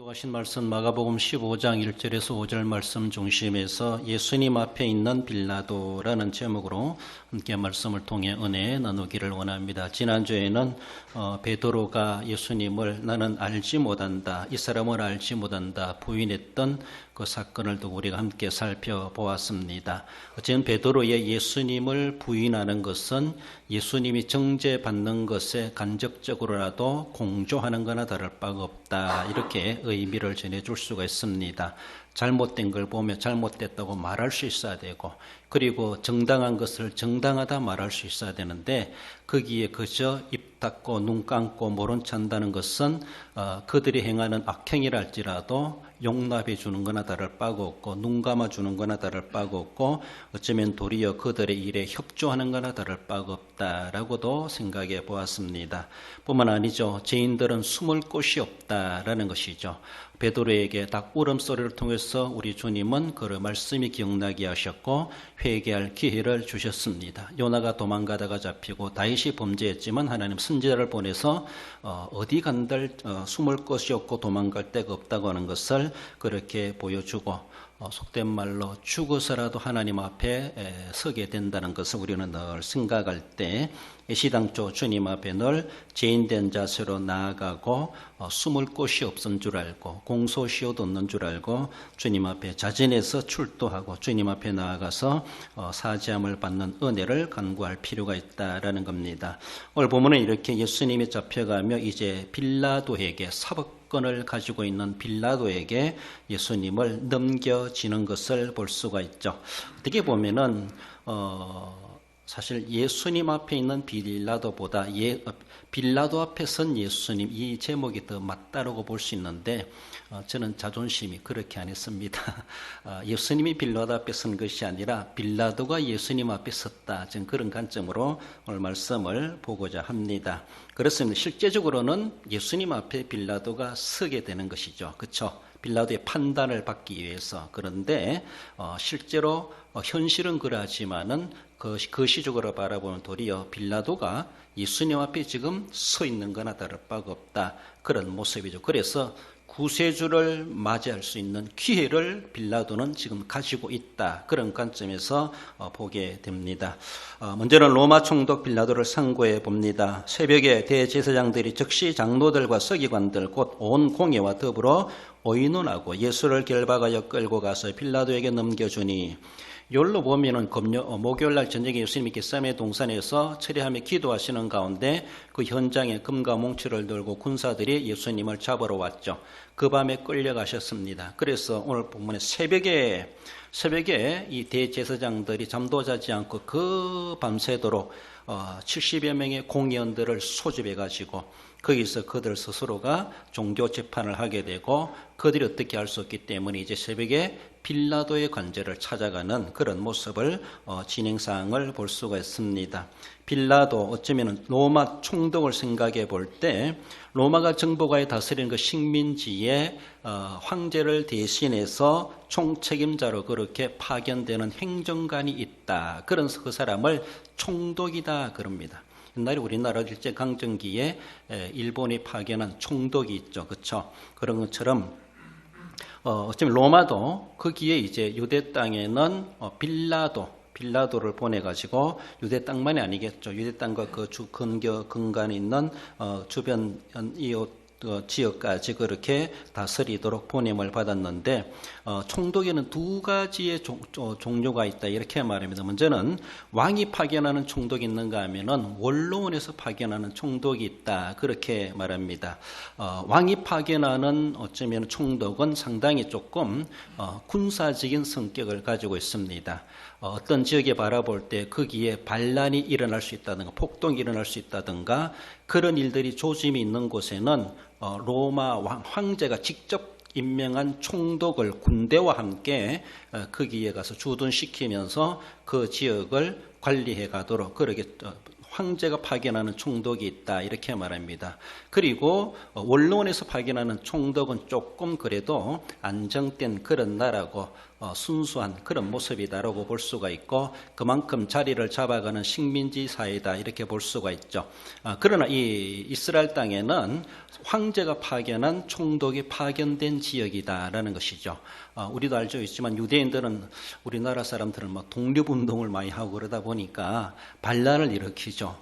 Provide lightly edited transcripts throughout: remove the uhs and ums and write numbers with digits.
하신 말씀 마가복음 15장 1절에서 5절 말씀 중심에서 예수님 앞에 있는 빌라도라는 제목으로 함께 말씀을 통해 은혜 나누기를 원합니다. 지난주에는 베드로가 예수님을 나는 알지 못한다, 이 사람을 알지 못한다 부인했던 그 사건을 또 우리가 함께 살펴보았습니다. 어쨌든 베드로의 예수님을 부인하는 것은 예수님이 정죄받는 것에 간접적으로라도 공조하는 거나 다를 바가 없다, 이렇게 의미를 전해줄 수가 있습니다. 잘못된 걸 보며 잘못됐다고 말할 수 있어야 되고, 그리고 정당한 것을 정당하다 말할 수 있어야 되는데, 거기에 그저 입 닫고 눈 감고 모른 체 한다는 것은 그들이 행하는 악행이랄지라도 용납해 주는 거나 다를 바가 없고, 눈 감아 주는 거나 다를 바가 없고, 어쩌면 도리어 그들의 일에 협조하는 거나 다를 바가 없다라고도 생각해 보았습니다. 뿐만 아니죠, 죄인들은 숨을 곳이 없다라는 것이죠. 베드로에게 닭 울음소리를 통해서 우리 주님은 그 말씀이 기억나게 하셨고 회개할 기회를 주셨습니다. 요나가 도망가다가 잡히고 다윗이 범죄했지만 하나님 선지자를 보내서 어디 간들 숨을 곳이 없고 도망갈 데가 없다고 하는 것을 그렇게 보여주고, 속된 말로 죽어서라도 하나님 앞에 서게 된다는 것을 우리는 늘 생각할 때 애시당초 주님 앞에 늘 죄인된 자세로 나아가고 숨을 곳이 없은 줄 알고 공소시효도 없는 줄 알고 주님 앞에 자진해서 출두하고 주님 앞에 나아가서 사죄함을 받는 은혜를 간구할 필요가 있다라는 겁니다. 오늘 보면은 이렇게 예수님이 잡혀가며 이제 빌라도에게 사법권을 가지고 있는 빌라도에게 예수님을 넘겨지는 것을 볼 수가 있죠. 어떻게 보면은 사실 예수님 앞에 있는 빌라도보다 빌라도 앞에 선 예수님, 이 제목이 더 맞다라고 볼 수 있는데 저는 자존심이 그렇게 안 했습니다. 예수님이 빌라도 앞에 선 것이 아니라 빌라도가 예수님 앞에 섰다, 저는 그런 관점으로 오늘 말씀을 보고자 합니다. 그렇습니다. 실제적으로는 예수님 앞에 빌라도가 서게 되는 것이죠. 그렇죠? 빌라도의 판단을 받기 위해서. 그런데 실제로 현실은 그러하지만은 그 시적으로 바라보는 도리어 빌라도가 예수님 앞에 지금 서 있는 거나 다를 바가 없다, 그런 모습이죠. 그래서 구세주를 맞이할 수 있는 기회를 빌라도는 지금 가지고 있다, 그런 관점에서 보게 됩니다. 먼저는 로마 총독 빌라도를 상고해 봅니다. 새벽에 대제사장들이 즉시 장로들과 서기관들 곧 온 공회와 더불어 의논하고 예수를 결박하여 끌고 가서 빌라도에게 넘겨주니, 여기로 보면은 목요일날 저녁에 예수님이 겟세마네 동산에서 철야하며 기도하시는 가운데 그 현장에 금과 몽치를 들고 군사들이 예수님을 잡으러 왔죠. 그 밤에 끌려가셨습니다. 그래서 오늘 본문에 새벽에 이 대제사장들이 잠도 자지 않고 그 밤새도록 70여 명의 공의원들을 소집해 가지고 거기서 그들 스스로가 종교 재판을 하게 되고, 그들이 어떻게 할 수 없기 때문에 이제 새벽에 빌라도의 관제를 찾아가는 그런 모습을 진행사항을 볼 수가 있습니다. 빌라도, 어쩌면 로마 총독을 생각해 볼 때 로마가 정복하여 다스리는 그 식민지에 황제를 대신해서 총책임자로 그렇게 파견되는 행정관이 있다, 그런 그 사람을 총독이다 그럽니다. 옛날에 우리나라 일제강점기에 일본이 파견한 총독이 있죠. 그렇죠? 그런 것처럼 어쩌면 로마도 거기에 이제 유대 땅에는 빌라도를 보내가지고, 유대 땅만이 아니겠죠. 유대 땅과 그 근간에 있는 주변 이웃 지역까지 그렇게 다스리도록 보냄을 받았는데, 총독에는 두 가지의 종류가 있다, 이렇게 말합니다. 먼저는 왕이 파견하는 총독이 있는가 하면은 원로원에서 파견하는 총독이 있다, 그렇게 말합니다. 왕이 파견하는 어쩌면 총독은 상당히 조금 군사적인 성격을 가지고 있습니다. 어떤 지역에 바라볼 때 거기에 반란이 일어날 수 있다든가 폭동이 일어날 수 있다든가 그런 일들이 조짐이 있는 곳에는 로마 황제가 직접 임명한 총독을 군대와 함께 거기에 가서 주둔시키면서 그 지역을 관리해 가도록 그렇게 황제가 파견하는 총독이 있다, 이렇게 말합니다. 그리고 원로원에서 파견하는 총독은 조금 그래도 안정된 그런 나라고 순수한 그런 모습이다라고 볼 수가 있고 그만큼 자리를 잡아가는 식민지 사회다 이렇게 볼 수가 있죠. 그러나 이 이스라엘 땅에는 황제가 파견한 총독이 파견된 지역이다라는 것이죠. 우리도 알죠. 있지만 유대인들은 우리나라 사람들은 막 독립운동을 많이 하고 그러다 보니까 반란을 일으키죠.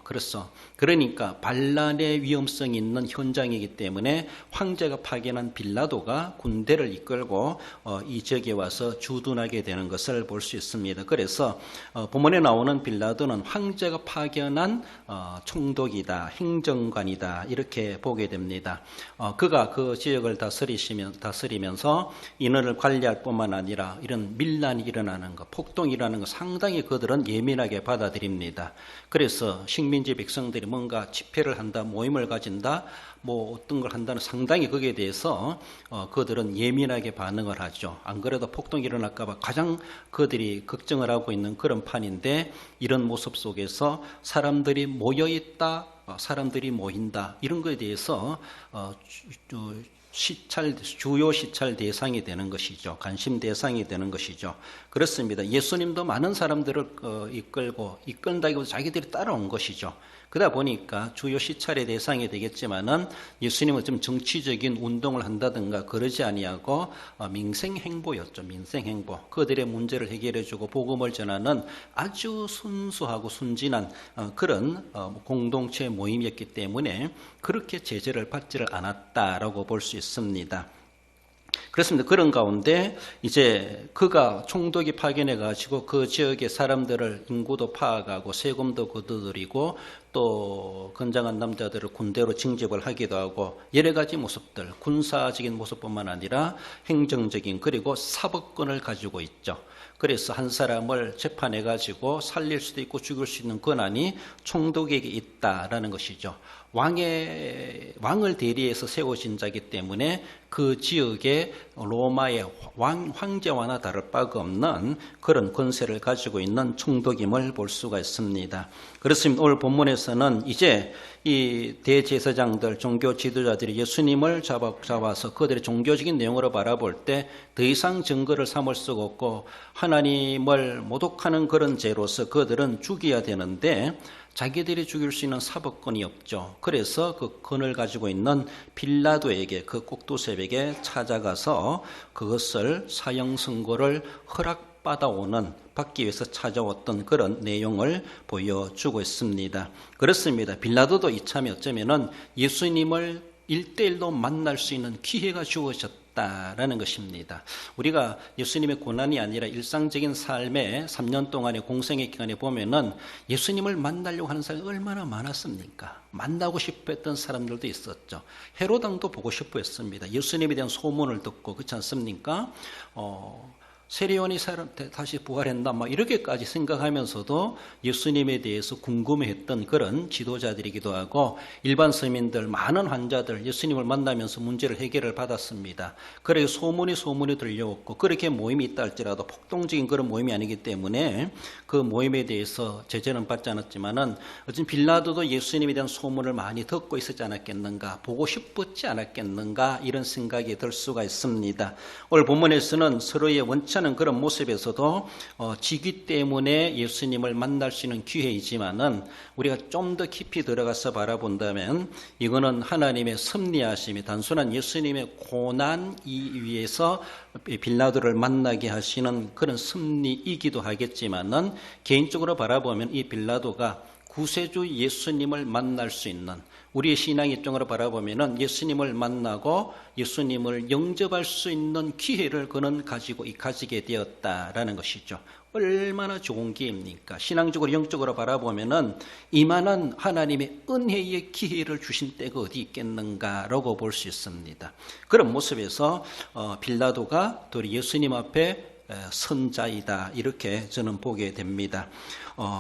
그러니까 반란의 위험성이 있는 현장이기 때문에 황제가 파견한 빌라도가 군대를 이끌고 이 지역에 와서 주둔하게 되는 것을 볼 수 있습니다. 그래서 본문에 나오는 빌라도는 황제가 파견한 총독이다, 행정관이다 이렇게 보게 됩니다. 그가 그 지역을 다스리면서 인원을 관리할 뿐만 아니라 이런 밀란이 일어나는 것, 폭동이 일어나는 것 상당히 그들은 예민하게 받아들입니다. 그래서 식민지 백성들이 뭔가 집회를 한다, 모임을 가진다, 어떤 걸 한다는 상당히 거기에 대해서 그들은 예민하게 반응을 하죠. 안 그래도 폭동이 일어날까 봐 가장 그들이 걱정을 하고 있는 그런 판인데 이런 모습 속에서 사람들이 모여있다, 사람들이 모인다 이런 것에 대해서 주요 시찰 대상이 되는 것이죠. 관심 대상이 되는 것이죠. 그렇습니다. 예수님도 많은 사람들을 이끈다기보다 자기들이 따라온 것이죠. 그러다 보니까 주요 시찰의 대상이 되겠지만은 예수님은 좀 정치적인 운동을 한다든가 그러지 아니하고 민생행보였죠. 민생행보. 그들의 문제를 해결해주고 복음을 전하는 아주 순수하고 순진한 그런 공동체 모임이었기 때문에 그렇게 제재를 받지를 않았다라고 볼 수 있습니다. 그렇습니다. 그런 가운데 이제 그가 총독이 파견해 가지고 그 지역의 사람들을 인구도 파악하고 세금도 거두들이고 또 건장한 남자들을 군대로 징집을 하기도 하고 여러 가지 모습들, 군사적인 모습뿐만 아니라 행정적인 그리고 사법권을 가지고 있죠. 그래서 한 사람을 재판해 가지고 살릴 수도 있고 죽일 수 있는 권한이 총독에게 있다라는 것이죠. 왕을 대리해서 세워진 자이기 때문에 그 지역의 로마의 황제와나 다를 바가 없는 그런 권세를 가지고 있는 총독임을 볼 수가 있습니다. 그렇습니다. 오늘 본문에서는 이제 이 대제사장들, 종교 지도자들이 예수님을 잡아서 그들의 종교적인 내용으로 바라볼 때 더 이상 증거를 삼을 수가 없고 하나님을 모독하는 그런 죄로서 그들은 죽여야 되는데 자기들이 죽일 수 있는 사법권이 없죠. 그래서 그 권을 가지고 있는 빌라도에게, 그 꼭두셉에게 찾아가서 그것을 사형 선고를 받기 위해서 찾아왔던 그런 내용을 보여주고 있습니다. 그렇습니다. 빌라도도 이참에 어쩌면은 예수님을 1대1로 만날 수 있는 기회가 주어졌다라는 것입니다. 우리가 예수님의 고난이 아니라 일상적인 삶의 3년 동안의 공생의 기간에 보면은 예수님을 만나려고 하는 사람이 얼마나 많았습니까? 만나고 싶어 했던 사람들도 있었죠. 헤롯 왕도 보고 싶어 했습니다. 예수님에 대한 소문을 듣고, 그렇지 않습니까? 세례요한이 다시 부활했나 이렇게까지 생각하면서도 예수님에 대해서 궁금해했던 그런 지도자들이기도 하고 일반 서민들, 많은 환자들 예수님을 만나면서 문제를 해결을 받았습니다. 그래서 소문이 들려왔고 그렇게 모임이 있다 할지라도 폭동적인 그런 모임이 아니기 때문에 그 모임에 대해서 제재는 받지 않았지만은 어쨌든 빌라도도 예수님에 대한 소문을 많이 듣고 있었지 않았겠는가, 보고 싶었지 않았겠는가 이런 생각이 들 수가 있습니다. 오늘 본문에서는 서로의 원치 않은 그런 모습에서도 지기 때문에 예수님을 만날 수 있는 기회이지만은 우리가 좀 더 깊이 들어가서 바라본다면 이거는 하나님의 섭리하심이 단순한 예수님의 고난 위에서 빌라도를 만나게 하시는 그런 섭리이기도 하겠지만은 개인적으로 바라보면 이 빌라도가 구세주 예수님을 만날 수 있는, 우리의 신앙 입장으로 바라보면은 예수님을 만나고 예수님을 영접할 수 있는 기회를 그는 가지게 되었다라는 것이죠. 얼마나 좋은 기회입니까? 신앙적으로 영적으로 바라보면은 이만한 하나님의 은혜의 기회를 주신 때가 어디 있겠는가라고 볼 수 있습니다. 그런 모습에서 빌라도가 또 예수님 앞에 선자이다 이렇게 저는 보게 됩니다.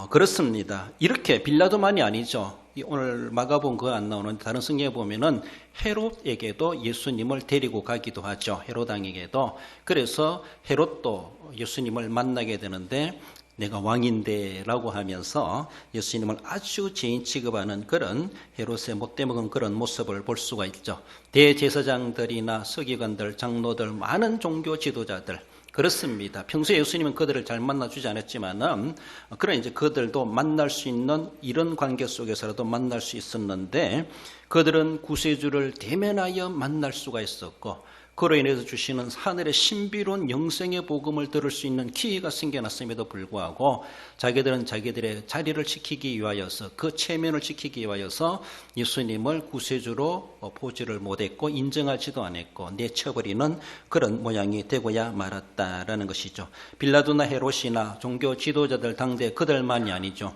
그렇습니다. 이렇게 빌라도만이 아니죠. 오늘 마가복음 그거 안 나오는데 다른 성경에 보면은 헤롯에게도 예수님을 데리고 가기도 하죠. 헤롯 왕에게도. 그래서 헤롯도 예수님을 만나게 되는데 내가 왕인데 라고 하면서 예수님을 아주 죄인 취급하는 그런 헤롯의 못되먹은 그런 모습을 볼 수가 있죠. 대제사장들이나 서기관들, 장로들, 많은 종교 지도자들, 그렇습니다. 평소에 예수님은 그들을 잘 만나주지 않았지만은, 그런 이제 그들도 만날 수 있는 이런 관계 속에서라도 만날 수 있었는데, 그들은 구세주를 대면하여 만날 수가 있었고, 그로 인해서 주시는 하늘의 신비로운 영생의 복음을 들을 수 있는 기회가 생겨났음에도 불구하고 자기들은 자기들의 자리를 지키기 위하여서 그 체면을 지키기 위하여서 예수님을 구세주로 보지를 못했고 인정하지도 않았고 내쳐버리는 그런 모양이 되고야 말았다라는 것이죠. 빌라도나 헤롯이나 종교 지도자들 당대 그들만이 아니죠.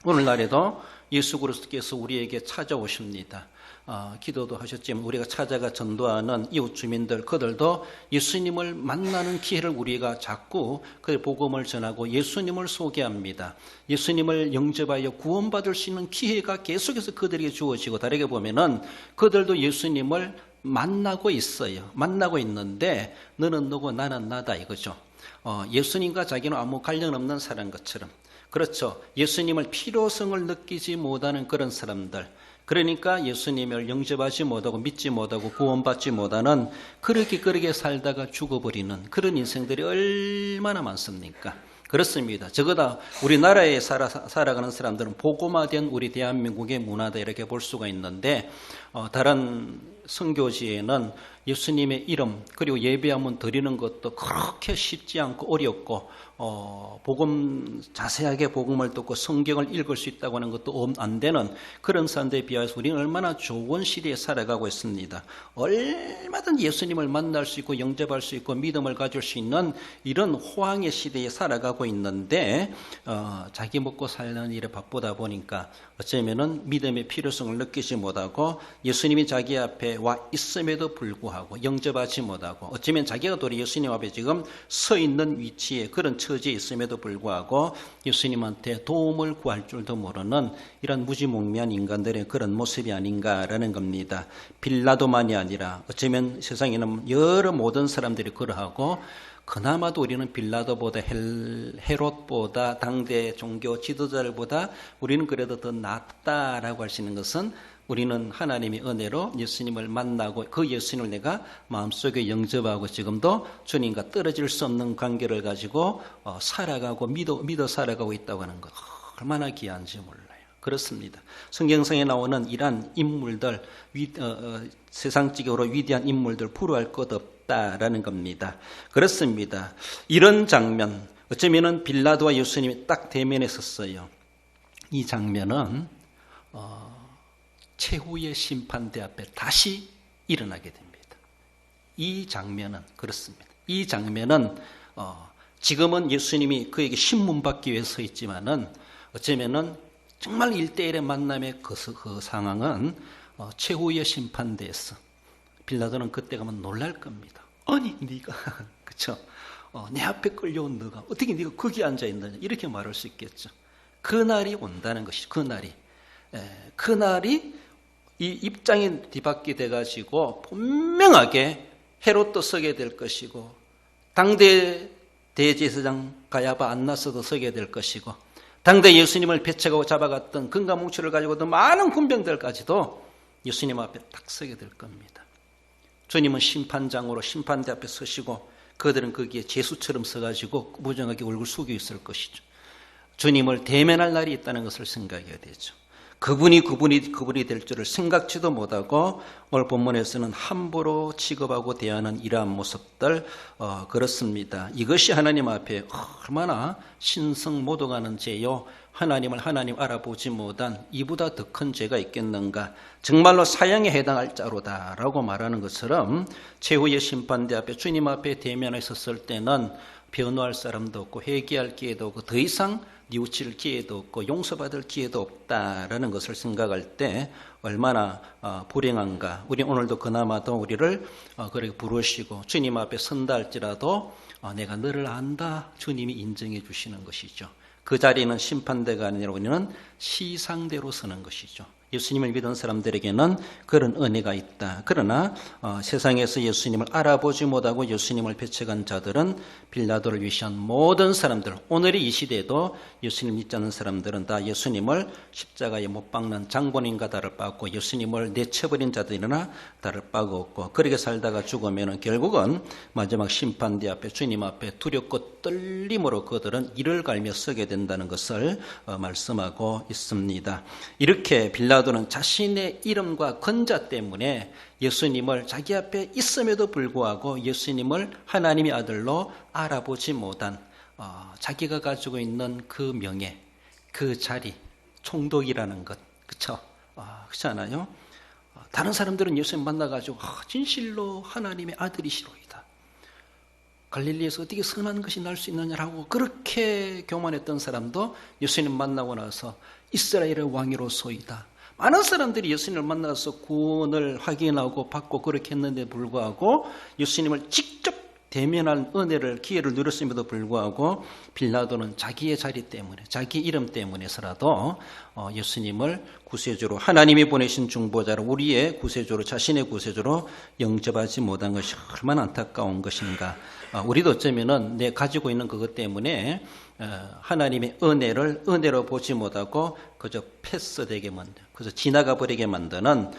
오늘날에도 예수 그리스도께서 우리에게 찾아오십니다. 기도도 하셨지만 우리가 찾아가 전도하는 이웃 주민들 그들도 예수님을 만나는 기회를 우리가 잡고 그 복음을 전하고 예수님을 소개합니다. 예수님을 영접하여 구원받을 수 있는 기회가 계속해서 그들에게 주어지고 다르게 보면은 그들도 예수님을 만나고 있어요. 만나고 있는데 너는 너고 나는 나다 이거죠. 예수님과 자기는 아무 관련 없는 사람 것처럼. 그렇죠. 예수님을 필요성을 느끼지 못하는 그런 사람들. 그러니까 예수님을 영접하지 못하고 믿지 못하고 구원받지 못하는 그렇게 살다가 죽어버리는 그런 인생들이 얼마나 많습니까? 그렇습니다. 적어도 우리나라에 살아가는 사람들은 복음화된 우리 대한민국의 문화다 이렇게 볼 수가 있는데 다른 선교지에는 예수님의 이름 그리고 예배하면 드리는 것도 그렇게 쉽지 않고 어렵고 복음 자세하게 복음을 듣고 성경을 읽을 수 있다고 하는 것도 안 되는 그런 사람들에 비해서 우리는 얼마나 좋은 시대에 살아가고 있습니다. 얼마든지 예수님을 만날 수 있고 영접할 수 있고 믿음을 가질 수 있는 이런 호황의 시대에 살아가고 있는데 자기 먹고 사는 일에 바쁘다 보니까 어쩌면은 믿음의 필요성을 느끼지 못하고 예수님이 자기 앞에 와 있음에도 불구하고 영접하지 못하고 어쩌면 자기가 도리 예수님 앞에 지금 서 있는 위치에 그런 처지에 있음에도 불구하고 예수님한테 도움을 구할 줄도 모르는 이런 무지몽매한 인간들의 그런 모습이 아닌가라는 겁니다. 빌라도만이 아니라 어쩌면 세상에는 여러 모든 사람들이 그러하고 그나마도 우리는 빌라도보다 헤롯보다 당대 종교 지도자들보다 우리는 그래도 더 낫다라고 할 수 있는 것은 우리는 하나님의 은혜로 예수님을 만나고 그 예수님을 내가 마음속에 영접하고 지금도 주님과 떨어질 수 없는 관계를 가지고 살아가고 믿어 살아가고 있다고 하는 것 얼마나 귀한지 몰라요. 그렇습니다. 성경상에 나오는 이러한 인물들 세상적으로 위대한 인물들 부러워할 것 없다라는 겁니다. 그렇습니다. 이런 장면 어쩌면은 빌라도와 예수님이 딱 대면에 섰어요. 이 장면은 최후의 심판대 앞에 다시 일어나게 됩니다. 이 장면은 그렇습니다. 이 장면은 지금은 예수님이 그에게 신문 받기 위해 서 있지만은 어쩌면은 정말 1대1의 만남의 그 상황은 최후의 심판대에서 빌라도는 그때 가면 놀랄 겁니다. 아니 네가 그렇죠? 내 앞에 끌려온 너가 어떻게 네가 거기 앉아 있느냐 이렇게 말할 수 있겠죠. 그 날이 온다는 것이죠. 그 날이 이 입장이 뒤바뀌게 돼가지고 분명하게 헤롯도 서게 될 것이고 당대 대제사장 가야바 안나서도 서게 될 것이고 당대 예수님을 배척하고 잡아갔던 금가뭉치를 가지고도 많은 군병들까지도 예수님 앞에 딱 서게 될 겁니다. 주님은 심판장으로 심판대 앞에 서시고 그들은 거기에 제수처럼 서가지고 무정하게 얼굴 숙여 있을 것이죠. 주님을 대면할 날이 있다는 것을 생각해야 되죠. 그분이 될 줄을 생각지도 못하고 오늘 본문에서는 함부로 취급하고 대하는 이러한 모습들 그렇습니다. 이것이 하나님 앞에 얼마나 신성모독하는 죄요. 하나님을 하나님 알아보지 못한 이보다 더 큰 죄가 있겠는가. 정말로 사형에 해당할 자로다라고 말하는 것처럼 최후의 심판대 앞에 주님 앞에 대면에 섰을 때는 변호할 사람도 없고 회개할 기회도 없고 더 이상 뉘우칠 기회도 없고 용서받을 기회도 없다라는 것을 생각할 때 얼마나 불행한가. 우리 오늘도 그나마도 우리를 그렇게 부르시고 주님 앞에 선다 할지라도 내가 너를 안다 주님이 인정해 주시는 것이죠. 그 자리는 심판대가 아니라 우리는 시상대로 서는 것이죠. 예수님을 믿은 사람들에게는 그런 은혜가 있다. 그러나 세상에서 예수님을 알아보지 못하고 예수님을 배척한 자들은 빌라도를 위시한 모든 사람들, 오늘의 이 시대에도 예수님 믿지 않는 사람들은 다 예수님을 십자가에 못 박는 장본인과 다를 바 없고 예수님을 내쳐버린 자들이나 다를 바가 없고 그렇게 살다가 죽으면 결국은 마지막 심판대 앞에 주님 앞에 두렵고 떨림으로 그들은 이를 갈며 서게 된다는 것을 말씀하고 있습니다. 이렇게 빌라도는 자신의 이름과 권자 때문에 예수님을 자기 앞에 있음에도 불구하고 예수님을 하나님의 아들로 알아보지 못한 자기가 가지고 있는 그 명예, 그 자리, 총독이라는 것, 그렇죠? 그렇지 않아요? 다른 사람들은 예수님 만나가지고 진실로 하나님의 아들이시로이다. 갈릴리에서 어떻게 선한 것이 날 수 있느냐라고 그렇게 교만했던 사람도 예수님 만나고 나서 이스라엘의 왕이로소이다. 많은 사람들이 예수님을 만나서 구원을 확인하고 받고 그렇게 했는데 불구하고 예수님을 직접 대면한 은혜를 기회를 누렸음에도 불구하고 빌라도는 자기의 자리 때문에 자기 이름 때문에서라도 예수님을 구세주로 하나님이 보내신 중보자로 우리의 구세주로 자신의 구세주로 영접하지 못한 것이 얼마나 안타까운 것인가. 우리도 어쩌면은 내 가지고 있는 그것 때문에 하나님의 은혜를 은혜로 보지 못하고 그저 패스되게 만드는, 그래서 지나가 버리게 만드는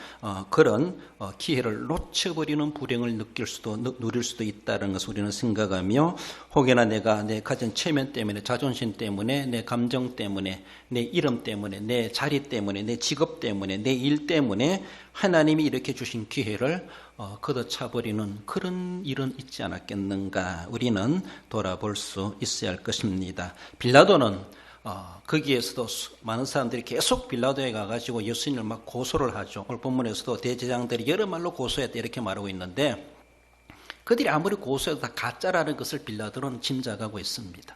그런 기회를 놓쳐버리는 불행을 누릴 수도 있다는 것을 우리는 생각하며, 혹여나 내가 내 가진 체면 때문에, 자존심 때문에, 내 감정 때문에, 내 이름 때문에, 내 자리 때문에, 내 직업 때문에, 내 일 때문에 하나님이 이렇게 주신 기회를 걷어차버리는 그런 일은 있지 않았겠는가, 우리는 돌아볼 수 있어야 할 것입니다. 빌라도는 거기에서도 많은 사람들이 계속 빌라도에 가가지고 예수님을 막 고소를 하죠. 오늘 본문에서도 대제장들이 여러 말로 고소했다 이렇게 말하고 있는데, 그들이 아무리 고소해도 다 가짜라는 것을 빌라도는 짐작하고 있습니다.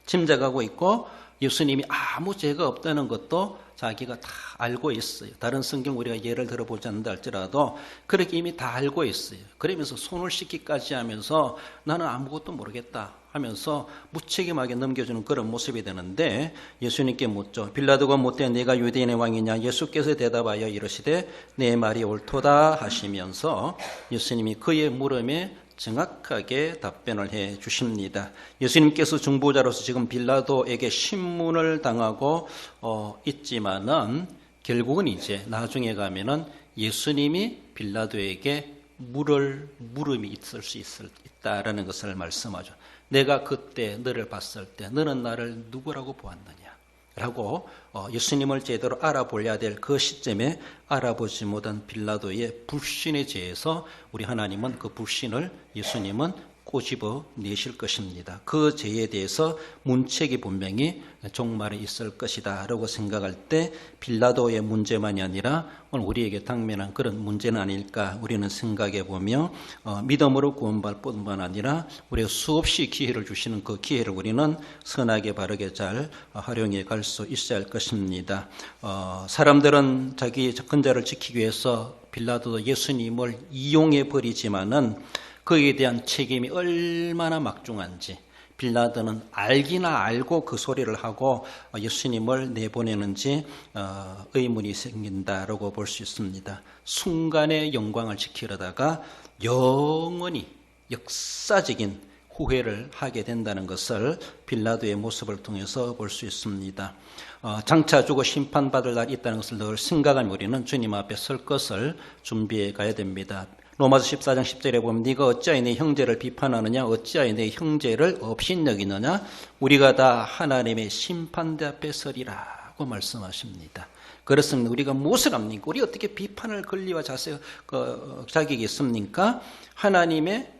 짐작하고 있고 예수님이 아무 죄가 없다는 것도 자기가 다 알고 있어요. 다른 성경 우리가 예를 들어보지 않는다 할지라도 그렇게 이미 다 알고 있어요. 그러면서 손을 씻기까지 하면서 나는 아무것도 모르겠다 하면서 무책임하게 넘겨주는 그런 모습이 되는데, 예수님께 묻죠. 빌라도가 묻되 내가 유대인의 왕이냐? 예수께서 대답하여 이르시되 내 말이 옳도다 하시면서 예수님이 그의 물음에 정확하게 답변을 해 주십니다. 예수님께서 중보자로서 지금 빌라도에게 신문을 당하고 있지만은 결국은 이제 나중에 가면은 예수님이 빌라도에게 물음이 있을 수 있다라는 것을 말씀하죠. 내가 그때 너를 봤을 때 너는 나를 누구라고 보았느냐? 라고 예수님을 제대로 알아보려야 될 그 시점에 알아보지 못한 빌라도의 불신에 대해서 우리 하나님은 그 불신을 예수님은 꼬집어 내실 것입니다. 그 죄에 대해서 문책이 분명히 종말에 있을 것이다 라고 생각할 때 빌라도의 문제만이 아니라 오늘 우리에게 당면한 그런 문제는 아닐까 우리는 생각해 보며 믿음으로 구원받을 뿐만 아니라 우리가 수없이 기회를 주시는 그 기회를 우리는 선하게 바르게 잘 활용해 갈 수 있어야 할 것입니다. 사람들은 자기 접근자를 지키기 위해서 빌라도도 예수님을 이용해 버리지만은 그에 대한 책임이 얼마나 막중한지 빌라도는 알기나 알고 그 소리를 하고 예수님을 내보내는지 의문이 생긴다라고 볼 수 있습니다. 순간의 영광을 지키려다가 영원히 역사적인 후회를 하게 된다는 것을 빌라도의 모습을 통해서 볼 수 있습니다. 장차 주고 심판받을 날이 있다는 것을 늘 생각하며 우리는 주님 앞에 설 것을 준비해 가야 됩니다. 로마서 14장 10절에 보면 네가 어찌하여 내 형제를 비판하느냐, 어찌하여 내 형제를 업신여기느냐, 우리가 다 하나님의 심판대 앞에 서리라고 말씀하십니다. 그렇습니다. 우리가 무엇을 합니까? 우리 어떻게 비판할 권리와 자격이 있습니까? 하나님의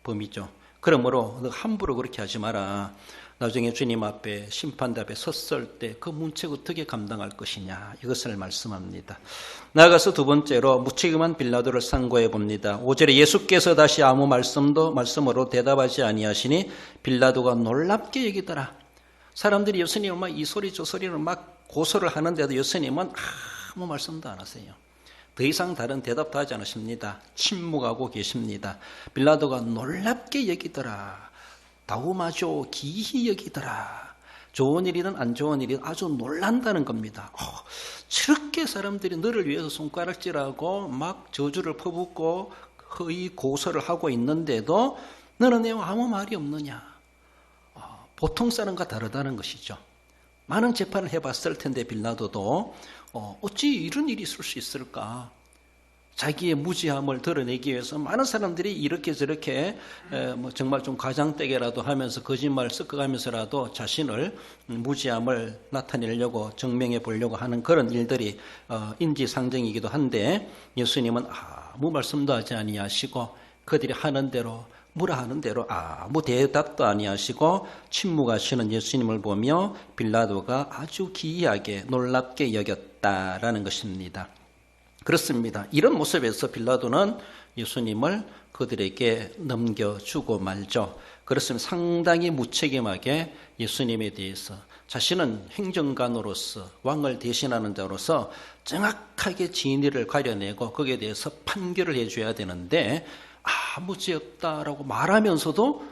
범위죠. 그러므로 너 함부로 그렇게 하지 마라. 나중에 주님 앞에 심판대 앞에 섰을 때 그 문책 어떻게 감당할 것이냐, 이것을 말씀합니다. 나아가서 두 번째로 무책임한 빌라도를 상고해 봅니다. 5절에 예수께서 다시 아무 말씀으로 대답하지 아니하시니 빌라도가 놀랍게 여기더라. 사람들이 예수님을 막 이 소리 저 소리를 막 고소를 하는데도 예수님은 아무 말씀도 안 하세요. 더 이상 다른 대답도 하지 않으십니다. 침묵하고 계십니다. 빌라도가 놀랍게 여기더라. 다우마죠, 기히 여기더라. 좋은 일이든 안 좋은 일이든 아주 놀란다는 겁니다. 저렇게 사람들이 너를 위해서 손가락질하고 막 저주를 퍼붓고 허위 고소를 하고 있는데도 너는 내와 아무 말이 없느냐. 보통 사람과 다르다는 것이죠. 많은 재판을 해봤을 텐데 빌라도도 어찌 이런 일이 있을 수 있을까? 자기의 무지함을 드러내기 위해서 많은 사람들이 이렇게 저렇게 정말 좀 가장되게라도 하면서 거짓말 섞어가면서라도 자신을 무지함을 나타내려고 증명해 보려고 하는 그런 일들이 인지상정이기도 한데 예수님은 아무 말씀도 하지 아니하시고 그들이 하는 대로 뭐라 하는 대로 아무 대답도 아니하시고 침묵하시는 예수님을 보며 빌라도가 아주 기이하게 놀랍게 여겼다라는 것입니다. 그렇습니다. 이런 모습에서 빌라도는 예수님을 그들에게 넘겨주고 말죠. 그렇습니다. 상당히 무책임하게 예수님에 대해서 자신은 행정관으로서 왕을 대신하는 자로서 정확하게 진위를 가려내고 거기에 대해서 판결을 해줘야 되는데 아무 죄 없다라고 말하면서도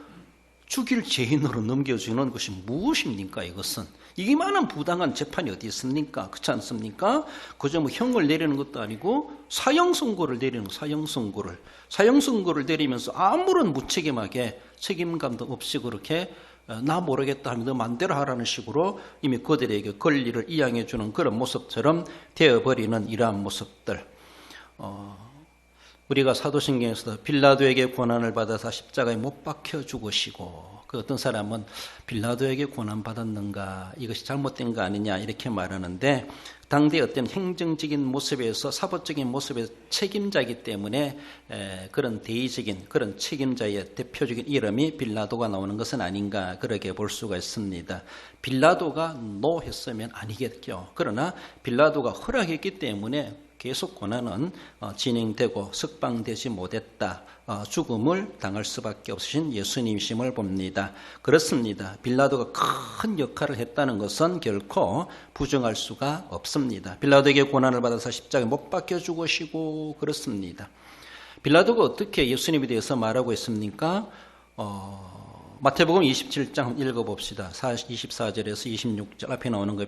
죽일 죄인으로 넘겨주는 것이 무엇입니까? 이것은 이만한 부당한 재판이 어디 있습니까? 그렇지 않습니까? 그저 뭐 형을 내리는 것도 아니고 사형 선고를 내리는 사형 선고를 내리면서 아무런 무책임하게 책임감도 없이 그렇게 나 모르겠다 하면 너 맘대로 하라는 식으로 이미 그들에게 권리를 이양해 주는 그런 모습처럼 되어버리는 이러한 모습들. 우리가 사도신경에서도 빌라도에게 고난을 받아서 십자가에 못 박혀 죽으시고 그 어떤 사람은 빌라도에게 고난 받았는가 이것이 잘못된 거 아니냐 이렇게 말하는데 당대 어떤 행정적인 모습에서 사법적인 모습의 책임자이기 때문에 그런 대의적인 그런 책임자의 대표적인 이름이 빌라도가 나오는 것은 아닌가 그렇게 볼 수가 있습니다. 빌라도가 노 했으면 아니겠죠. 그러나 빌라도가 허락했기 때문에 계속 고난은 진행되고 석방되지 못했다. 죽음을 당할 수밖에 없으신 예수님이심을 봅니다. 그렇습니다. 빌라도가 큰 역할을 했다는 것은 결코 부정할 수가 없습니다. 빌라도에게 고난을 받아서 십자가에 못 박혀 죽으시고 그렇습니다. 빌라도가 어떻게 예수님에 대해서 말하고 있습니까? 마태복음 27장 읽어봅시다. 24절에서 26절 앞에 나오는 거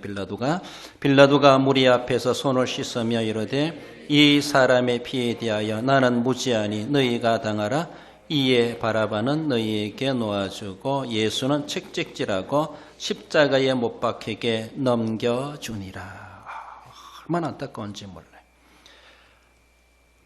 빌라도가 무리 앞에서 손을 씻으며 이르되 이 사람의 피에 대하여 나는 무지하니 너희가 당하라. 이에 바라바는 너희에게 놓아주고 예수는 책찍질하고 십자가에 못 박히게 넘겨주니라. 얼마나 안타까운지 몰라요.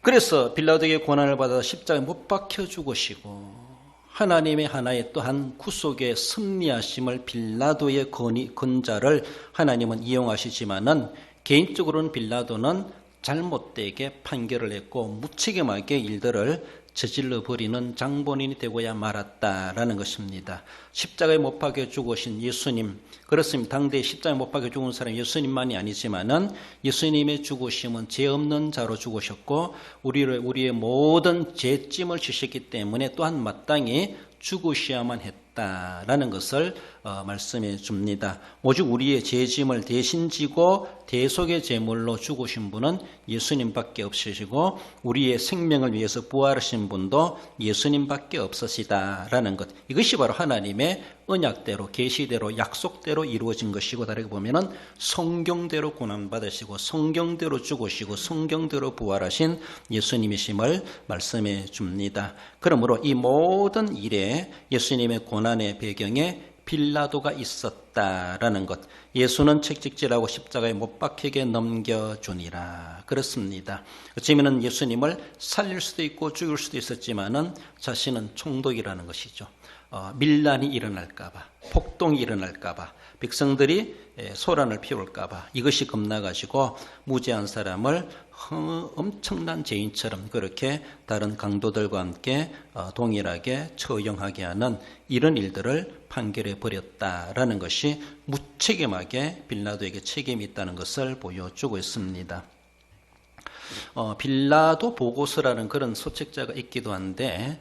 그래서 빌라도에게 고난을 받아 십자가에 못 박혀 죽으시고 하나님의 하나의 또한 구속의 승리하심을 빌라도의 건자를 하나님은 이용하시지만은 개인적으로는 빌라도는 잘못되게 판결을 했고 무책임하게 일들을 저질러 버리는 장본인이 되고야 말았다라는 것입니다. 십자가에 못 박혀 죽으신 예수님, 그렇습니다. 당대에 십자가에 못 박혀 죽은 사람이 예수님만이 아니지만은 예수님의 죽으심은 죄 없는 자로 죽으셨고 우리의 모든 죄짐을 지셨기 때문에 또한 마땅히 죽으셔야만 했다라는 것을 말씀해 줍니다. 오직 우리의 죄짐을 대신 지고 대속의 제물로 죽으신 분은 예수님밖에 없으시고 우리의 생명을 위해서 부활하신 분도 예수님밖에 없으시다라는 것. 이것이 바로 하나님의 언약대로 계시대로 약속대로 이루어진 것이고 다르게 보면은 성경대로 고난받으시고 성경대로 죽으시고 성경대로 부활하신 예수님이심을 말씀해 줍니다. 그러므로 이 모든 일에 예수님의 고난의 배경에 빌라도가 있었다라는 것. 예수는 책찍질하고 십자가에 못 박히게 넘겨주니라. 그렇습니다. 어쩌면 예수님을 살릴 수도 있고 죽일 수도 있었지만은 자신은 총독이라는 것이죠. 밀란이 일어날까봐, 폭동이 일어날까봐, 백성들이 소란을 피울까봐 이것이 겁나가지고 무죄한 사람을 엄청난 죄인처럼 그렇게 다른 강도들과 함께 동일하게 처형하게 하는 이런 일들을 판결해 버렸다라는 것이 무책임하게 빌라도에게 책임이 있다는 것을 보여주고 있습니다. 빌라도 보고서라는 그런 소책자가 있기도 한데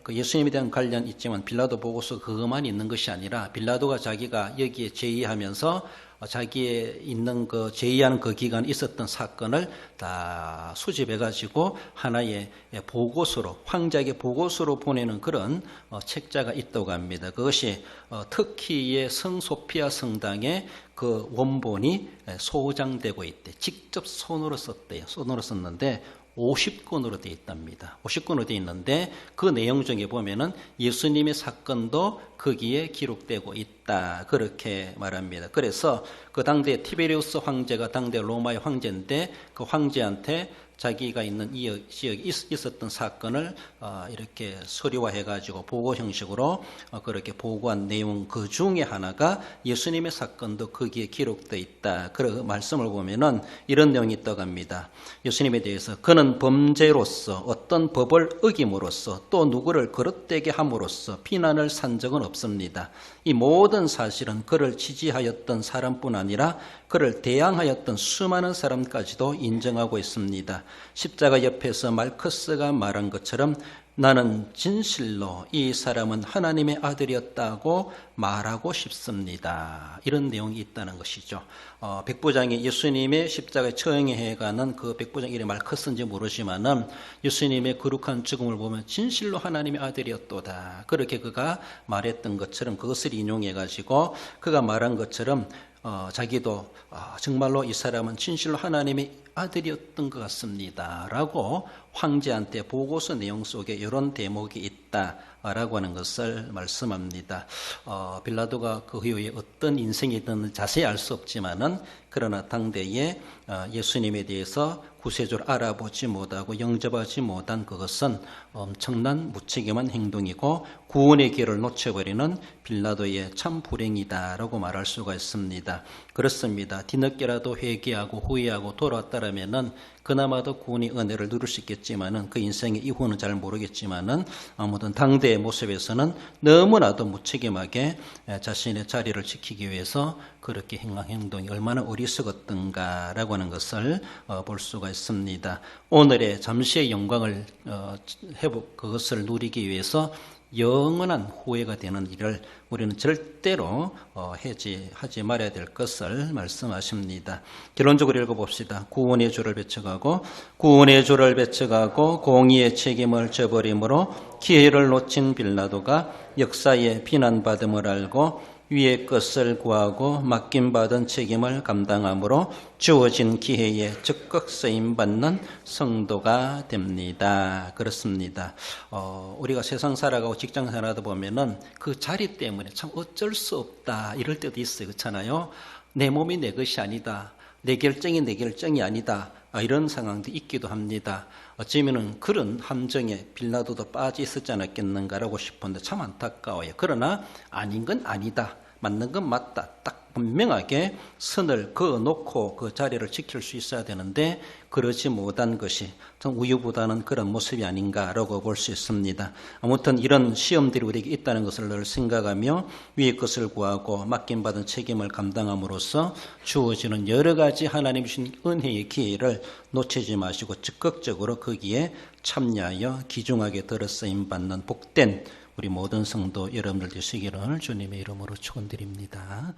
그 예수님에 대한 관련 있지만 빌라도 보고서 그것만 있는 것이 아니라 빌라도가 자기가 여기에 제의하면서 자기의 있는 그 제의하는 그 기간에 있었던 사건을 다 수집해가지고 하나의 보고서로, 황제에게 보고서로 보내는 그런 책자가 있다고 합니다. 그것이 터키의 성소피아 성당에 그 원본이 소장되고 있대. 직접 손으로 썼대요. 손으로 썼는데 50권으로 되어 있답니다. 50권으로 되어 있는데 그 내용 중에 보면은 예수님의 사건도 거기에 기록되고 있다. 그렇게 말합니다. 그래서 그 당대 티베리우스 황제가 당대 로마의 황제인데 그 황제한테 자기가 있는 이 지역에 있었던 사건을 이렇게 서류화해가지고 보고 형식으로 그렇게 보고한 내용 그 중에 하나가 예수님의 사건도 거기에 기록되어 있다. 그 말씀을 보면은 이런 내용이 있다고 합니다. 예수님에 대해서 그는 범죄로서 어떤 법을 어김으로써 또 누구를 거릇되게 함으로써 비난을 산 적은 없습니다. 이 모든 사실은 그를 지지하였던 사람뿐 아니라 그를 대항하였던 수많은 사람까지도 인정하고 있습니다. 십자가 옆에서 말크스가 말한 것처럼 나는 진실로 이 사람은 하나님의 아들이었다고 말하고 싶습니다. 이런 내용이 있다는 것이죠. 백부장이 예수님의 십자가에 처형해가는 그 백부장 이름이 말크스인지 모르지만은 예수님의 거룩한 죽음을 보면 진실로 하나님의 아들이었도다. 그렇게 그가 말했던 것처럼 그것을 인용해가지고 그가 말한 것처럼 자기도 정말로 이 사람은 진실로 하나님의 아들이었던 것 같습니다. 라고 황제한테 보고서 내용 속에 이런 대목이 있다라고 하는 것을 말씀합니다. 빌라도가 그 이후에 어떤 인생이 있던 자세히 알 수 없지만은 그러나 당대에 예수님에 대해서 구세주를 알아보지 못하고 영접하지 못한 그것은 엄청난 무책임한 행동이고 구원의 길을 놓쳐버리는 빌라도의 참 불행이다라고 말할 수가 있습니다. 그렇습니다. 뒤늦게라도 회개하고 후회하고 돌아왔다라면은 그나마도 구원의 은혜를 누릴 수 있겠지만은 그 인생의 이후는 잘 모르겠지만은 아무튼 당대의 모습에서는 너무나도 무책임하게 자신의 자리를 지키기 위해서 그렇게 행한 행동이 얼마나 어리석었던가라고 하는 것을 볼 수가 있습니다. 오늘의 잠시의 영광을 그것을 누리기 위해서 영원한 후회가 되는 일을 우리는 절대로 하지 말아야 될 것을 말씀하십니다. 결론적으로 읽어봅시다. 구원의 주를 배척하고 공의의 책임을 져버림으로 기회를 놓친 빌라도가 역사의 비난받음을 알고 위의 것을 구하고 맡김받은 책임을 감당함으로 주어진 기회에 적극 쓰임받는 성도가 됩니다. 그렇습니다. 우리가 세상 살아가고 직장 살아다 보면은 그 자리 때문에 참 어쩔 수 없다 이럴 때도 있어요. 그렇잖아요. 내 몸이 내 것이 아니다. 내 결정이 내 결정이 아니다. 이런 상황도 있기도 합니다. 어쩌면은 그런 함정에 빌라도도 빠져 있었지 않았겠는가라고 싶은데 참 안타까워요. 그러나 아닌 건 아니다. 맞는 건 맞다. 딱 분명하게 선을 그어놓고 그 자리를 지킬 수 있어야 되는데 그러지 못한 것이 좀 우유부단한 그런 모습이 아닌가라고 볼 수 있습니다. 아무튼 이런 시험들이 우리에게 있다는 것을 늘 생각하며 위의 것을 구하고 맡김받은 책임을 감당함으로써 주어지는 여러 가지 하나님 주신 은혜의 기회를 놓치지 마시고 적극적으로 거기에 참여하여 귀중하게 들어쓰임 받는 복된 우리 모든 성도 여러분들 되시기를 주님의 이름으로 축원드립니다.